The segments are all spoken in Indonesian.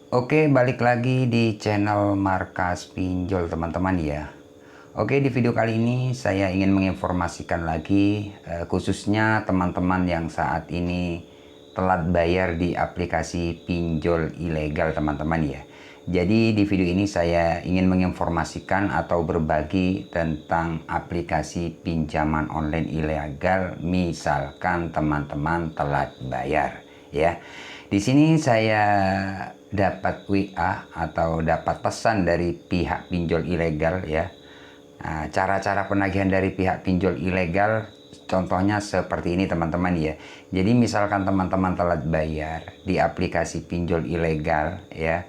Oke, balik lagi di channel Markas Pinjol teman-teman ya. Oke, di video kali ini saya ingin menginformasikan lagi khususnya teman-teman yang saat ini telat bayar di aplikasi pinjol ilegal teman-teman ya. Jadi di video ini saya ingin menginformasikan atau berbagi tentang aplikasi pinjaman online ilegal misalkan teman-teman telat bayar ya. Di sini saya dapat WA atau dapat pesan dari pihak pinjol ilegal ya. Nah, cara-cara penagihan dari pihak pinjol ilegal contohnya seperti ini teman-teman ya. Jadi misalkan teman-teman telat bayar di aplikasi pinjol ilegal ya.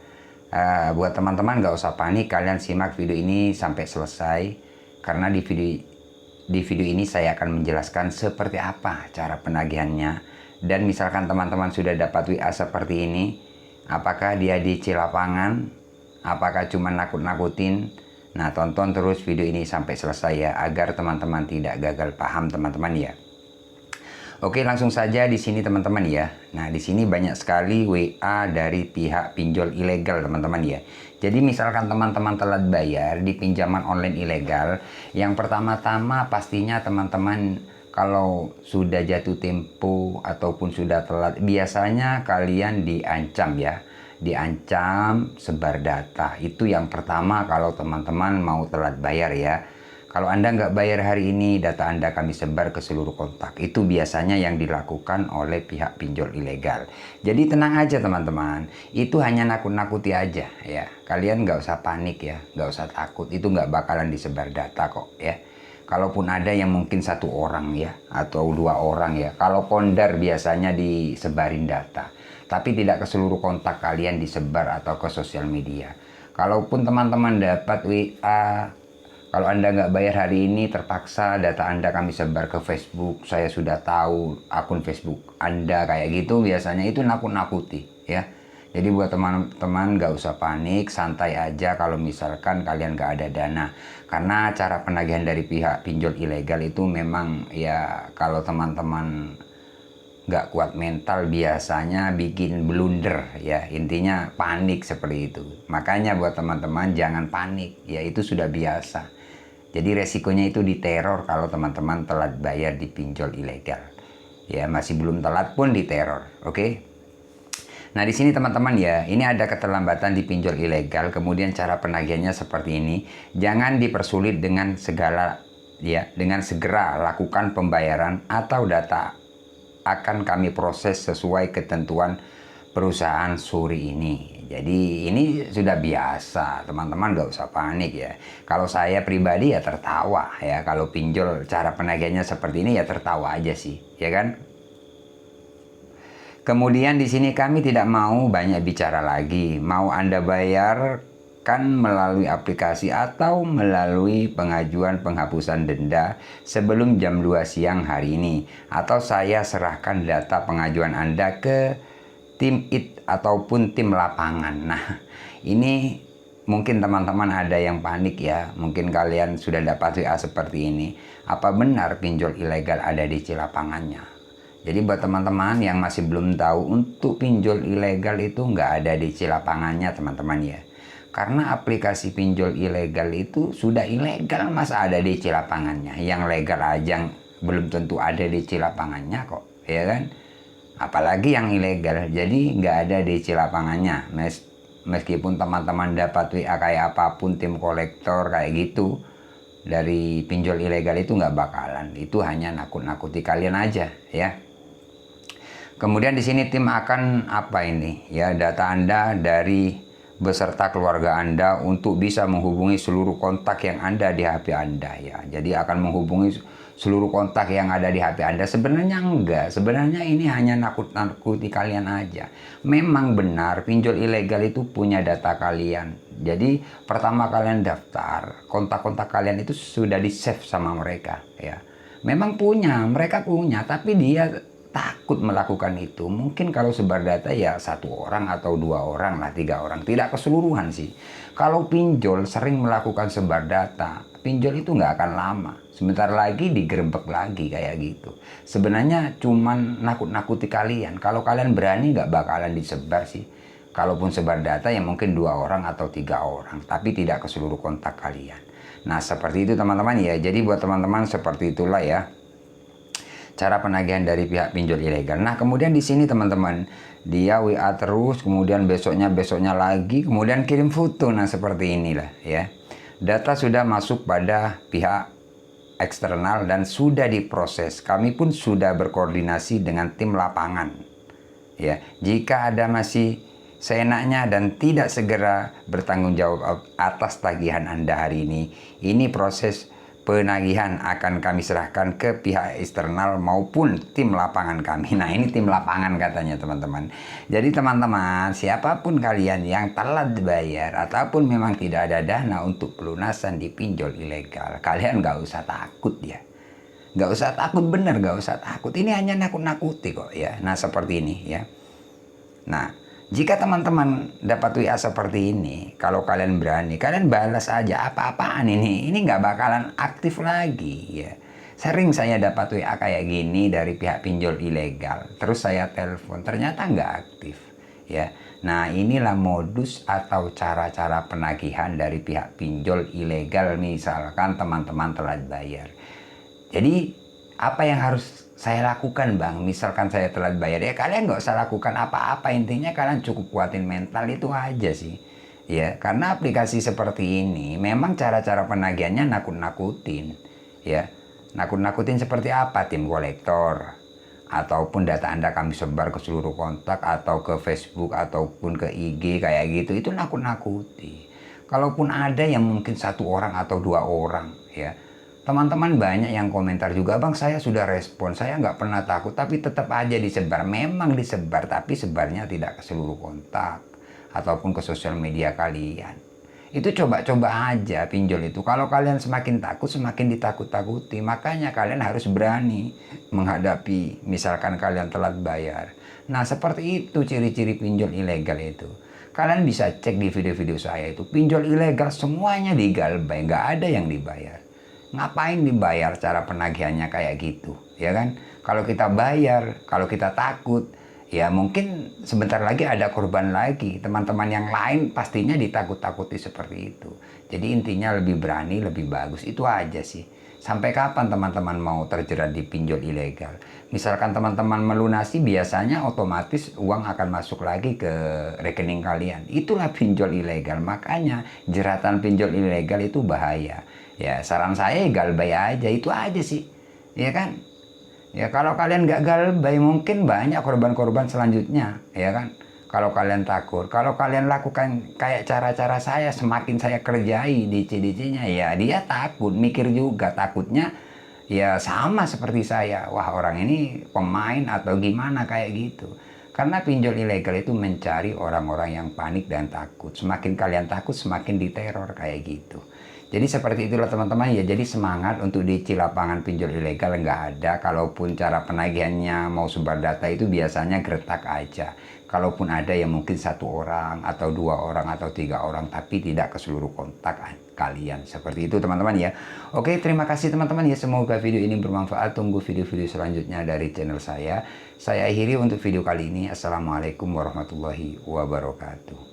Buat teman-teman nggak usah panik, kalian simak video ini sampai selesai karena di video ini saya akan menjelaskan seperti apa cara penagihannya. Dan misalkan teman-teman sudah dapat WA seperti ini, apakah dia dicil lapangan, apakah cuma nakut-nakutin. Nah, tonton terus video ini sampai selesai ya, agar teman-teman tidak gagal paham teman-teman ya. Oke, langsung saja di sini teman-teman ya. Nah, di sini banyak sekali WA dari pihak pinjol ilegal teman-teman ya. Jadi misalkan teman-teman telat bayar di pinjaman online ilegal, yang pertama-tama pastinya teman-teman kalau sudah jatuh tempo ataupun sudah telat, biasanya kalian diancam ya. Diancam sebar data. Itu yang pertama kalau teman-teman mau telat bayar ya. Kalau Anda nggak bayar hari ini, data Anda kami sebar ke seluruh kontak. Itu biasanya yang dilakukan oleh pihak pinjol ilegal. Jadi tenang aja teman-teman. Itu hanya nakut-nakuti aja ya. Kalian nggak usah panik ya. Nggak usah takut. Itu nggak bakalan disebar data kok ya. Kalaupun ada yang mungkin satu orang ya. Atau dua orang ya. Kalau kondar biasanya disebarin data. Tapi tidak ke seluruh kontak kalian disebar atau ke sosial media. Kalaupun teman-teman dapat WA, kalau Anda nggak bayar hari ini, terpaksa data Anda kami sebar ke Facebook. Saya sudah tahu akun Facebook Anda kayak gitu, biasanya itu nakut-nakuti ya. Jadi buat teman-teman nggak usah panik, santai aja kalau misalkan kalian nggak ada dana. Karena cara penagihan dari pihak pinjol ilegal itu memang ya kalau teman-teman nggak kuat mental biasanya bikin blunder ya, intinya panik seperti itu. Makanya buat teman-teman jangan panik ya, itu sudah biasa. Jadi resikonya itu diteror kalau teman-teman telat bayar di pinjol ilegal. Ya, masih belum telat pun diteror, oke? Nah, di sini teman-teman ya, ini ada keterlambatan di pinjol ilegal, kemudian cara penagihannya seperti ini. Jangan dipersulit dengan dengan segera lakukan pembayaran atau data akan kami proses sesuai ketentuan perusahaan suri ini. Jadi ini sudah biasa, teman-teman gak usah panik ya. Kalau saya pribadi ya tertawa ya, kalau pinjol cara penagihannya seperti ini ya tertawa aja sih, ya kan? Kemudian di sini kami tidak mau banyak bicara lagi. Mau Anda bayarkan melalui aplikasi atau melalui pengajuan penghapusan denda sebelum jam 2 siang hari ini. Atau saya serahkan data pengajuan Anda ke tim IT ataupun tim lapangan. Nah, ini mungkin teman-teman ada yang panik ya. Mungkin kalian sudah dapat WA seperti ini. Apa benar pinjol ilegal ada di lapangannya? Jadi buat teman-teman yang masih belum tahu, untuk pinjol ilegal itu nggak ada di lapangannya teman-teman ya. Karena aplikasi pinjol ilegal itu sudah ilegal, masa ada di lapangannya? Yang legal aja belum tentu ada di lapangannya kok, ya kan? Apalagi yang ilegal, jadi nggak ada DC lapangannya. Meskipun teman-teman dapat WA kayak apapun, tim kolektor kayak gitu dari pinjol ilegal, itu nggak bakalan. Itu hanya nakut-nakuti kalian aja ya. Kemudian di sini tim akan apa ini ya, data Anda dari beserta keluarga Anda untuk bisa menghubungi seluruh kontak yang ada di HP Anda ya. Jadi akan menghubungi seluruh kontak yang ada di HP Anda. Sebenarnya enggak, sebenarnya ini hanya nakut-nakuti kalian aja. Memang benar pinjol ilegal itu punya data kalian. Jadi pertama kalian daftar, kontak-kontak kalian itu sudah di-save sama mereka ya. Memang punya, mereka punya, tapi dia takut melakukan itu. Mungkin kalau sebar data ya satu orang atau dua orang lah, tiga orang, tidak keseluruhan sih. Kalau pinjol sering melakukan sebar data, pinjol itu nggak akan lama, sebentar lagi digerebek lagi kayak gitu. Sebenarnya cuman nakut-nakuti kalian. Kalau kalian berani nggak bakalan disebar sih. Kalaupun sebar data ya mungkin 2 orang atau 3 orang, tapi tidak ke seluruh kontak kalian. Nah seperti itu teman-teman ya. Jadi buat teman-teman seperti itulah ya cara penagihan dari pihak pinjol ilegal. Nah kemudian di sini teman-teman, dia WA terus, kemudian besoknya lagi, kemudian kirim foto. Nah seperti inilah ya. Data sudah masuk pada pihak eksternal dan sudah diproses. Kami pun sudah berkoordinasi dengan tim lapangan. Ya, jika ada masih seenaknya dan tidak segera bertanggung jawab atas tagihan Anda hari ini proses penagihan akan kami serahkan ke pihak eksternal maupun tim lapangan kami. Nah ini tim lapangan katanya teman-teman. Jadi teman-teman, siapapun kalian yang telat bayar ataupun memang tidak ada dana untuk pelunasan di pinjol ilegal, kalian nggak usah takut ya. Nggak usah takut, bener nggak usah takut. Ini hanya nakut-nakuti kok ya. Nah seperti ini ya. Nah jika teman-teman dapat WA seperti ini, kalau kalian berani, kalian balas aja apa-apaan ini nggak bakalan aktif lagi ya. Sering saya dapat WA kayak gini dari pihak pinjol ilegal, terus saya telepon, ternyata nggak aktif ya. Nah inilah modus atau cara-cara penagihan dari pihak pinjol ilegal, misalkan teman-teman telat bayar. Jadi apa yang harus saya lakukan bang, misalkan saya telat bayar, ya kalian nggak usah lakukan apa-apa, intinya kalian cukup kuatin mental, itu aja sih ya. Karena aplikasi seperti ini memang cara-cara penagihannya nakut-nakutin ya. Nakut-nakutin seperti apa? Tim kolektor ataupun data Anda kami sebar ke seluruh kontak atau ke Facebook ataupun ke IG kayak gitu, itu nakut-nakuti. Kalaupun ada yang mungkin 1 orang atau 2 orang ya, teman-teman banyak yang komentar juga, bang saya sudah respon, saya nggak pernah takut, tapi tetap aja disebar. Memang disebar, tapi sebarnya tidak ke seluruh kontak ataupun ke sosial media kalian. Itu coba-coba aja pinjol itu. Kalau kalian semakin takut, semakin ditakut-takuti. Makanya kalian harus berani menghadapi misalkan kalian telat bayar. Nah seperti itu ciri-ciri pinjol ilegal itu. Kalian bisa cek di video-video saya itu. Pinjol ilegal semuanya digalbay, nggak ada yang dibayar. Ngapain dibayar, cara penagihannya kayak gitu ya kan? Kalau kita bayar, kalau kita takut, ya mungkin sebentar lagi ada korban lagi, teman-teman yang lain pastinya ditakut-takuti seperti itu. Jadi intinya lebih berani, lebih bagus, itu aja sih. Sampai kapan teman-teman mau terjerat di pinjol ilegal? Misalkan teman-teman melunasi, biasanya otomatis uang akan masuk lagi ke rekening kalian. Itulah pinjol ilegal. Makanya jeratan pinjol ilegal itu bahaya. Ya saran saya galbay aja, itu aja sih. Ya kan? Ya kalau kalian nggak galbay mungkin banyak korban-korban selanjutnya. Ya kan? Kalau kalian takut, kalau kalian lakukan kayak cara-cara saya, semakin saya kerjai DC-DC-nya, ya dia takut, mikir juga, takutnya ya sama seperti saya. Wah orang ini pemain atau gimana kayak gitu. Karena pinjol ilegal itu mencari orang-orang yang panik dan takut. Semakin kalian takut, semakin diteror kayak gitu. Jadi seperti itulah teman-teman ya. Jadi semangat untuk DC lapangan pinjol ilegal nggak ada. Kalaupun cara penagihannya mau sebar data itu biasanya gertak aja. Kalaupun ada ya mungkin 1 orang atau 2 orang atau 3 orang, tapi tidak ke seluruh kontak kalian. Seperti itu teman-teman ya. Oke, terima kasih teman-teman ya. Semoga video ini bermanfaat. Tunggu video-video selanjutnya dari channel saya. Saya akhiri untuk video kali ini. Assalamualaikum warahmatullahi wabarakatuh.